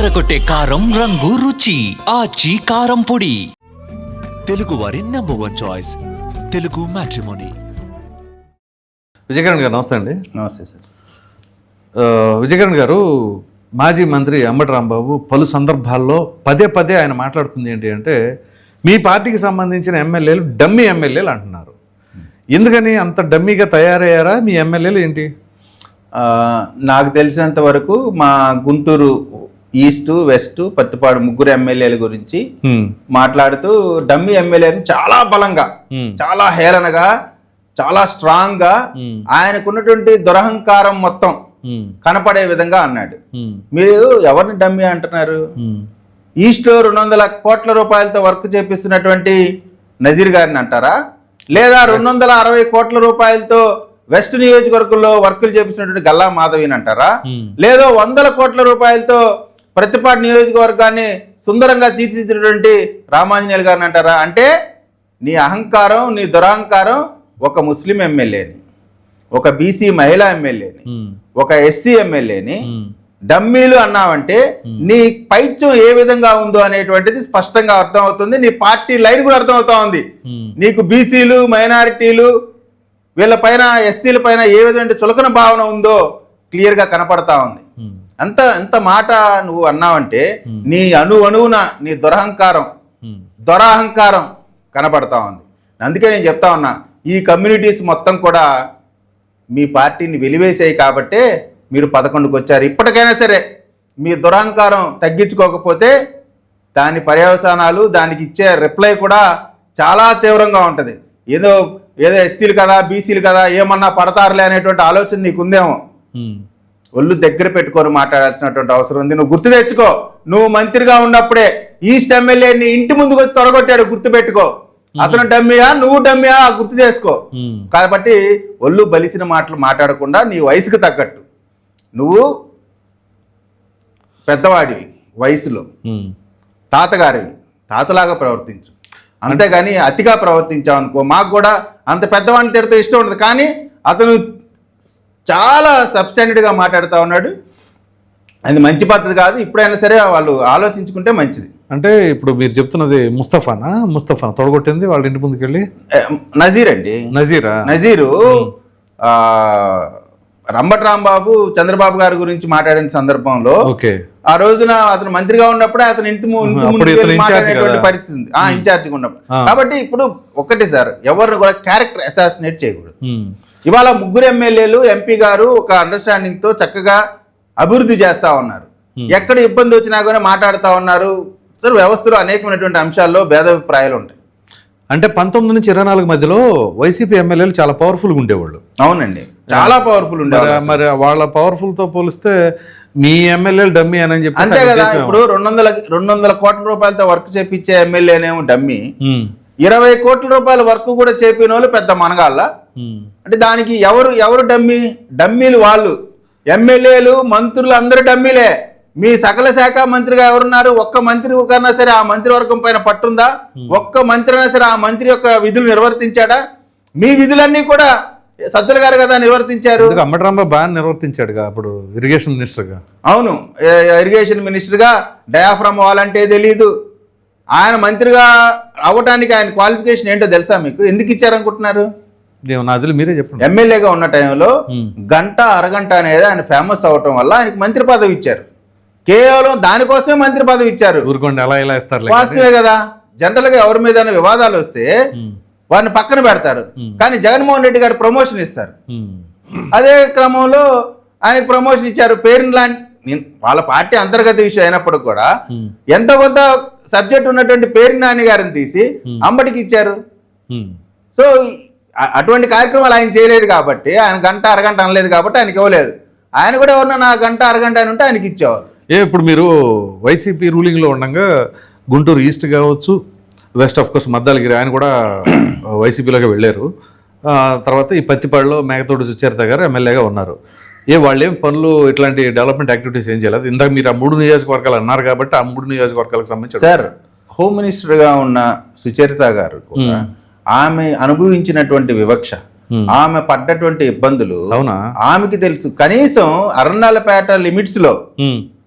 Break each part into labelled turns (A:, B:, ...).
A: అదరగొట్టే కారం రంగు రుచి ఆచి కారం పొడి.
B: తెలుగు వారి number 1 choice Telugu matrimony.
C: Vijayakiran గారు నమస్తే అండి.
D: నమస్తే సార్.
C: విజయకిరణ్ గారు, మాజీ మంత్రి అంబటి రాంబాబు పలు సందర్భాల్లో పదే పదే ఆయన మాట్లాడుతుంది ఏంటి అంటే, మీ పార్టీకి సంబంధించిన ఎమ్మెల్యేలు డమ్మీ ఎమ్మెల్యేలు అంటున్నారు. ఎందుకని అంత డమ్మీగా తయారయ్యారా మీ ఎమ్మెల్యేలు ఏంటి?
D: నాకు తెలిసినంత వరకు మా గుంటూరు ఈస్ట్ వెస్ట్ పత్తిపాడు ముగ్గురు ఎమ్మెల్యేల గురించి మాట్లాడుతూ డమ్మీ ఎమ్మెల్యేని చాలా బలంగా, చాలా హేళనగా, చాలా స్ట్రాంగ్ గా ఆయనకున్నటువంటి దురహంకారం మొత్తం కనపడే విధంగా అన్నాడు. మీరు ఎవరిని డమ్మీ అంటున్నారు? ఈస్ట్ లో 200 కోట్ల రూపాయలతో వర్క్ చేపిస్తున్నటువంటి నజీర్ గారిని అంటారా? లేదా 260 కోట్ల రూపాయలతో వెస్ట్ నియోజకవర్గంలో వర్కులు చేపిస్తున్నటువంటి గల్లా మాధవిని అంటారా? లేదో 100 కోట్ల రూపాయలతో ప్రతిపాడు నియోజకవర్గాన్ని సుందరంగా తీర్చిదిద్దినటువంటి రామాంజనేయులు గారిని అంటారా? అంటే నీ అహంకారం, నీ దురహంకారం ఒక ముస్లిం ఎమ్మెల్యేని, ఒక బీసీ మహిళా ఎమ్మెల్యేని, ఒక ఎస్సీ ఎమ్మెల్యేని డమ్మీలు అన్నావంటే నీ పైత్యం ఏ విధంగా ఉందో అనేటువంటిది స్పష్టంగా అర్థమవుతుంది. నీ పార్టీ లైన్ కూడా అర్థమవుతా ఉంది. నీకు బీసీలు, మైనారిటీలు, వీళ్ళ పైన, ఎస్సీల పైన ఏ విధమైన చులకన భావన ఉందో క్లియర్గా కనపడతా ఉంది. అంత మాట నువ్వు అన్నావంటే నీ అణువున నీ దురహంకారం కనపడతా ఉంది. అందుకే నేను చెప్తా ఉన్నా, ఈ కమ్యూనిటీస్ మొత్తం కూడా మీ పార్టీని వెలివేసాయి కాబట్టే మీరు 11కు వచ్చారు. ఇప్పటికైనా సరే మీ దురహంకారం తగ్గించుకోకపోతే దాని పర్యవసానాలు, దానికి ఇచ్చే రిప్లై కూడా చాలా తీవ్రంగా ఉంటుంది. ఏదో ఎస్సీలు కదా, బీసీలు కదా, ఏమన్నా పడతారులే అనేటువంటి ఆలోచన నీకుందేమో. ఒళ్ళు దగ్గర పెట్టుకొని మాట్లాడాల్సినటువంటి అవసరం ఉంది. నువ్వు గుర్తు తెచ్చుకో, నువ్వు మంత్రిగా ఉన్నప్పుడే ఈస్ట్ ఎమ్మెల్యేని ఇంటి ముందుకు వచ్చి తొడగొట్టాడు, గుర్తు పెట్టుకో. అతను డమ్మియా, నువ్వు డమ్మియా, గుర్తు చేసుకో. కాబట్టి ఒళ్ళు బలిసిన మాటలు మాట్లాడకుండా నీ వయసుకు తగ్గట్టు, నువ్వు పెద్దవాడివి వయసులో, తాతగారివి, తాతలాగా ప్రవర్తించు. అంతేగాని అతిగా ప్రవర్తించావు అనుకో, మాకు కూడా అంత పెద్దవాడిని తిడితే ఇష్టం ఉండదు. కానీ అతను చాలా సబ్స్టాండర్డ్గా మాట్లాడుతూ ఉన్నాడు. అది మంచి పద్ధతి కాదు. ఇప్పుడైనా సరే వాళ్ళు ఆలోచించుకుంటే మంచిది.
C: అంటే ఇప్పుడు మీరు చెప్తున్నది ముస్తఫా తొడగొట్టింది వాళ్ళ ఇంటి ముందుకు వెళ్ళి
D: నజీర్ అండి. నజీరు అంబటి రాంబాబు చంద్రబాబు గారి గురించి మాట్లాడిన సందర్భంలో ఆ రోజున అతను మంత్రిగా ఉన్నప్పుడే అతను ఇంటి మాట్లాడేటువంటి పరిస్థితి ఉంది, ఇన్ఛార్జిగా ఉన్నప్పుడు. కాబట్టి ఇప్పుడు ఒక్కటే సార్, ఎవరిని కూడా క్యారెక్టర్ అసాసినేట్ చేయకూడదు. ఇవాళ ముగ్గురు ఎమ్మెల్యేలు, ఎంపీ గారు ఒక అండర్స్టాండింగ్ తో చక్కగా అభివృద్ధి చేస్తా ఉన్నారు. ఎక్కడ ఇబ్బంది వచ్చినా కూడా మాట్లాడుతూ ఉన్నారు. సార్, వ్యవస్థలో అనేకమైనటువంటి అంశాల్లో భేదాభిప్రాయాలు ఉంటాయి.
C: అంటే 19 నుంచి 24 మధ్యలో వైసీపీ ఎమ్మెల్యేలు చాలా పవర్ఫుల్గా ఉండేవాళ్ళు.
D: అవునండి, చాలా పవర్ఫుల్ ఉండేవాళ్ళు.
C: మరి వాళ్ళ పవర్ఫుల్ తో పోలిస్తే మీ ఎమ్మెల్యేలు డమ్మీ అని చెప్పి
D: అంతే కదా. ఇప్పుడు 200 కోట్ల రూపాయలతో వర్క్ చేపించే ఎమ్మెల్యేనేమో డమ్మీ, 20 కోట్ల రూపాయల వర్క్ కూడా చేపిన వాళ్ళు పెద్ద మనగాళ్ళ. అంటే దానికి ఎవరు డమ్మీలు వాళ్ళు. ఎమ్మెల్యేలు, మంత్రులు అందరూ డమ్మీలే. మీ సకల శాఖ మంత్రిగా ఎవరున్నారు? ఒక్క మంత్రి కన్నా సరే ఆ మంత్రివర్గం పైన పట్టుందా? ఒక్క మంత్రి అయినా సరే ఆ మంత్రి యొక్క విధులు నిర్వర్తించాడా? మీ విధులన్నీ కూడా సజ్జల గారు కదా నిర్వర్తించారు.
C: అంబటి రాంబాబు బాగా నిర్వర్తించాడుగా అప్పుడు ఇరిగేషన్ మినిస్టర్గా.
D: అవును, ఇరిగేషన్ మినిస్టర్గా డయాఫ్రమ్ వాలంటే తెలీదు. ఆయన మంత్రిగా అవ్వటానికి ఆయన క్వాలిఫికేషన్ ఏంటో తెలుసా మీకు? ఎందుకు ఇచ్చారనుకుంటున్నారు?
C: మీరే చెప్పండి.
D: ఎమ్మెల్యేగా ఉన్న టైంలో గంట అరగంట అనేది ఆయన ఫేమస్ అవటం వల్ల ఆయనకు మంత్రి పదవి ఇచ్చారు. కేవలం దానికోసమే మంత్రి పదవి ఇచ్చారు. వాస్తవే కదా. జనరల్ గా ఎవరి మీద వివాదాలు వస్తే వారిని పక్కన పెడతారు, కానీ జగన్మోహన్ రెడ్డి గారు ప్రమోషన్ ఇస్తారు. అదే క్రమంలో ఆయనకు ప్రమోషన్ ఇచ్చారు. వాళ్ళ పార్టీ అంతర్గత విషయం అయినప్పుడు కూడా ఎంతో కొంత సబ్జెక్ట్ ఉన్నటువంటి పేరు నాని గారిని తీసి అంబటికి ఇచ్చారు. సో అటువంటి కార్యక్రమాలు ఆయన చేయలేదు కాబట్టి, ఆయన గంట అరగంట అనలేదు కాబట్టి ఆయనకి ఇవ్వలేదు. ఆయన కూడా ఎవరన్నా నా గంట అరగంట అని ఉంటే ఆయనకి ఇచ్చేవారు.
C: ఇప్పుడు మీరు వైసీపీ రూలింగ్లో ఉండగా గుంటూరు ఈస్ట్ కావచ్చు, వెస్ట్ ఆఫ్ కోర్స్ మద్దాలగిరి ఆయన కూడా వైసీపీలోకి వెళ్ళారు. తర్వాత ఈ పత్తిపాడులో మేకతోటి సుచరిత గారు ఎమ్మెల్యేగా ఉన్నారు. వాళ్ళు ఏం పనులు, ఇట్లాంటి డెవలప్మెంట్ యాక్టివిటీస్ ఏం చేయలేదు? ఇందాక మీరు ఆ 3 నియోజకవర్గాలు అన్నారు కాబట్టి ఆ 3 నియోజకవర్గాలకు సంబంధించి.
D: సార్, హోమ్ మినిస్టర్గా ఉన్న సుచరిత గారు ఆమె అనుభవించినటువంటి వివక్ష, ఆమె పడ్డటువంటి ఇబ్బందులు ఆమెకి తెలుసు. కనీసం అరణాలపేట లిమిట్స్ లో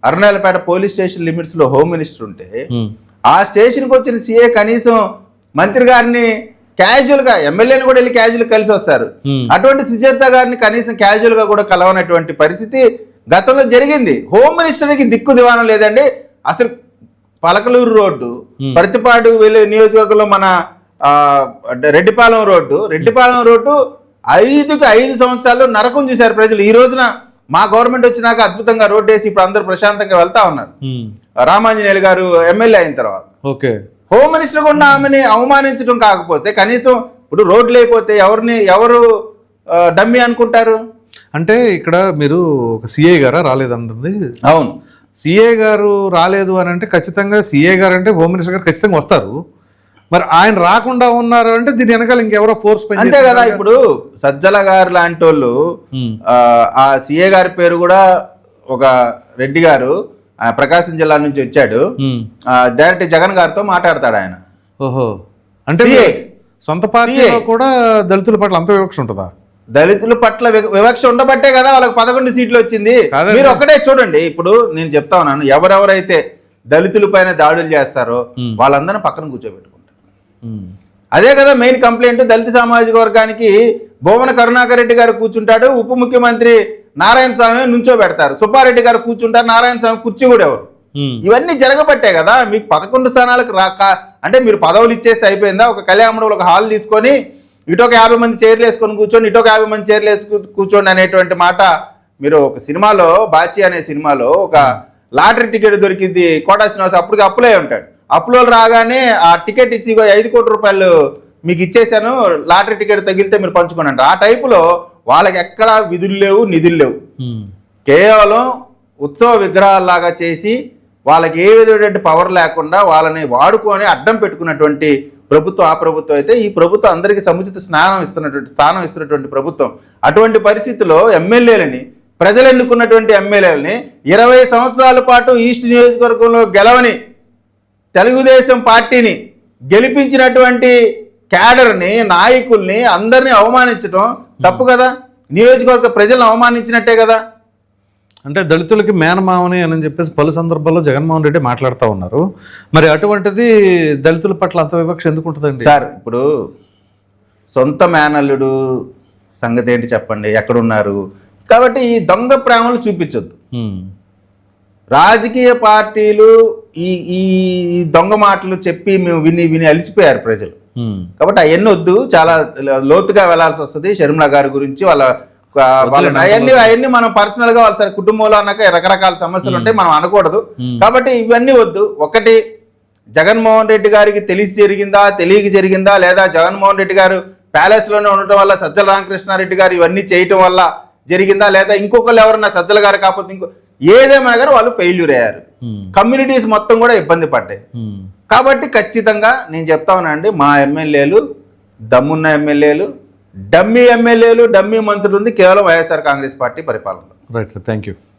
D: అరుణాలపేట పోలీస్ స్టేషన్ లిమిట్స్ లో హోమ్ మినిస్టర్ ఉంటే ఆ స్టేషన్కి వచ్చిన సీఏ కనీసం మంత్రి గారిని క్యాజువల్ గా ఎమ్మెల్యేని కూడా వెళ్ళి క్యాజువల్ కలిసి వస్తారు. అటువంటి సుజాత గారిని కనీసం క్యాజువల్ గా కూడా కలవనటువంటి పరిస్థితి గతంలో జరిగింది. హోమ్ మినిస్టర్కి దిక్కు దివానం లేదండి. అసలు పలకలూరు రోడ్డు, పర్తిపాడు వెళ్ళే నియోజకవర్గంలో మన రెడ్డిపాలెం రోడ్డు 5 సంవత్సరాలు నరకం చూశారు ప్రజలు. ఈ రోజున మా గవర్నమెంట్ వచ్చినాక అద్భుతంగా రోడ్డు వేసి ఇప్పుడు అందరూ ప్రశాంతంగా వెళ్తా ఉన్నారు. రామాంజనేయులు గారు ఎమ్మెల్యే అయిన తర్వాత
C: ఓకే
D: హోమ్ మినిస్టర్ కూడా ఆమెని అవమానించడం కాకపోతే కనీసం ఇప్పుడు రోడ్లు అయిపోతే ఎవరు డమ్మీ అనుకుంటారు?
C: అంటే ఇక్కడ మీరు ఒక సిఐ గారా రాలేదంటుంది.
D: అవును,
C: సిఏ గారు రాలేదు అని అంటే ఖచ్చితంగా సిఏ గారు అంటే హోమ్ మినిస్టర్ గారు ఖచ్చితంగా వస్తారు. మరి ఆయన రాకుండా ఉన్నారు అంటే దీని వెనకాల ఇంకెవరో ఫోర్స్
D: అంతే కదా. ఇప్పుడు సజ్జల గారు లాంటి వాళ్ళు ఆ సిఏ గారి పేరు కూడా ఒక రెడ్డి గారు ప్రకాశం జిల్లా నుంచి వచ్చాడు. డైరెక్ట్ జగన్ గారితో మాట్లాడతాడు ఆయన.
C: ఓహో, అంటే సొంత పార్టీలో కూడా దళితుల పట్ల అంత వివక్ష ఉంటుందా?
D: దళితుల పట్ల వివక్ష ఉండబట్టే కదా వాళ్ళకి 11 సీట్లు వచ్చింది. మీరు ఒక్కటే చూడండి, ఇప్పుడు నేను చెప్తా ఉన్నాను, ఎవరెవరైతే దళితుల పైన దాడులు చేస్తారో వాళ్ళందరినీ పక్కన కూర్చోబెట్టుకుంటారు. అదే కదా మెయిన్ కంప్లైంట్. దళిత సామాజిక వర్గానికి భువన కరుణాకర్ రెడ్డి గారు కూర్చుంటాడు, ఉప ముఖ్యమంత్రి నారాయణ స్వామి నుంచోబెడతారు, సుబ్బారెడ్డి గారు కూర్చుంటారు, నారాయణ స్వామి కుర్చీ కూడా ఎవరు. ఇవన్నీ జరగబట్టే కదా మీకు 11 స్థానాలకు అంటే మీరు పదవులు ఇచ్చేసి అయిపోయిందా? ఒక కళ్యాణంలో ఒక హాల్ తీసుకొని ఇటొక 50 మంది చైర్లు వేసుకొని కూర్చొని ఇటొక 50 మంది చైర్లు వేసుకుని కూర్చోండి అనేటువంటి మాట. మీరు ఒక సినిమాలో బాచి అనే సినిమాలో ఒక లాటరీ టికెట్ దొరికింది కోటా శ్రీనివాస్, అప్పటికి అప్పులే ఉంటాడు. అప్పులో రాగానే ఆ టికెట్ ఇచ్చి 5 కోట్ల రూపాయలు మీకు ఇచ్చేసాను, లాటరీ టికెట్ తగిలితే మీరు పంచుకోండి అంటారు. ఆ టైపులో వాళ్ళకి ఎక్కడా విధులు లేవు, నిధులు లేవు. కేవలం ఉత్సవ విగ్రహాల్లాగా చేసి వాళ్ళకి ఏ విధమైనటువంటి పవర్ లేకుండా వాళ్ళని వాడుకొని అడ్డం పెట్టుకున్నటువంటి ప్రభుత్వం ఆ ప్రభుత్వం అయితే. ఈ ప్రభుత్వం అందరికీ సముచిత స్థానం ఇస్తున్నటువంటి ప్రభుత్వం. అటువంటి పరిస్థితిలో ఎమ్మెల్యేలని, ప్రజలు ఎన్నుకున్నటువంటి ఎమ్మెల్యేలని 20 సంవత్సరాల పాటు ఈస్ట్ నియోజకవర్గంలో గెలవని తెలుగుదేశం పార్టీని గెలిపించినటువంటి క్యాడర్ని, నాయకుల్ని అందరినీ అవమానించడం తప్పు కదా. నియోజకవర్గ ప్రజలను అవమానించినట్టే కదా.
C: అంటే దళితులకి మేనమావని అని చెప్పేసి పలు సందర్భాల్లో జగన్మోహన్ రెడ్డి మాట్లాడుతూ ఉన్నారు. మరి అటువంటిది దళితుల పట్ల అంత వివక్ష ఎందుకు ఉంటుందండి?
D: సార్, ఇప్పుడు సొంత మేనల్లుడు సంగతి ఏంటి చెప్పండి, ఎక్కడున్నారు? కాబట్టి ఈ దొంగ ప్రేమలు చూపించొద్దు. రాజకీయ పార్టీలు ఈ దొంగ మాటలు చెప్పి మేము విని అలిసిపోయారు ప్రజలు. కాబట్టి అవన్నీ వద్దు, చాలా లోతుగా వెళ్లాల్సి వస్తుంది. షర్మిల గారి గురించి అవన్నీ మనం పర్సనల్ గా వాళ్ళ సరే కుటుంబంలో అన్నాక రకరకాల సమస్యలు ఉంటాయి, మనం అనకూడదు. కాబట్టి ఇవన్నీ వద్దు. ఒకటి, జగన్మోహన్ రెడ్డి గారికి తెలిసి జరిగిందా, తెలియక జరిగిందా, లేదా జగన్మోహన్ రెడ్డి గారు ప్యాలెస్ లోనే ఉండటం వల్ల సజ్జల రామకృష్ణారెడ్డి గారు ఇవన్నీ చేయటం వల్ల జరిగిందా, లేదా ఇంకొకళ్ళు ఎవరన్నా సజ్జల గారు కాకపోతే ఏదేమైనా కానీ వాళ్ళు ఫెయిల్యూర్ అయ్యారు. కమ్యూనిటీస్ మొత్తం కూడా ఇబ్బంది పడ్డాయి. కాబట్టి ఖచ్చితంగా నేను చెప్తా ఉన్నానండి, మా ఎమ్మెల్యేలు దమ్మున్న ఎమ్మెల్యేలు, డమ్మీ ఎమ్మెల్యేలు, డమ్మీ మంత్రులు ఉంది కేవలం వైఎస్ఆర్ కాంగ్రెస్ పార్టీ పరిపాలన.
C: Right sir, thank you.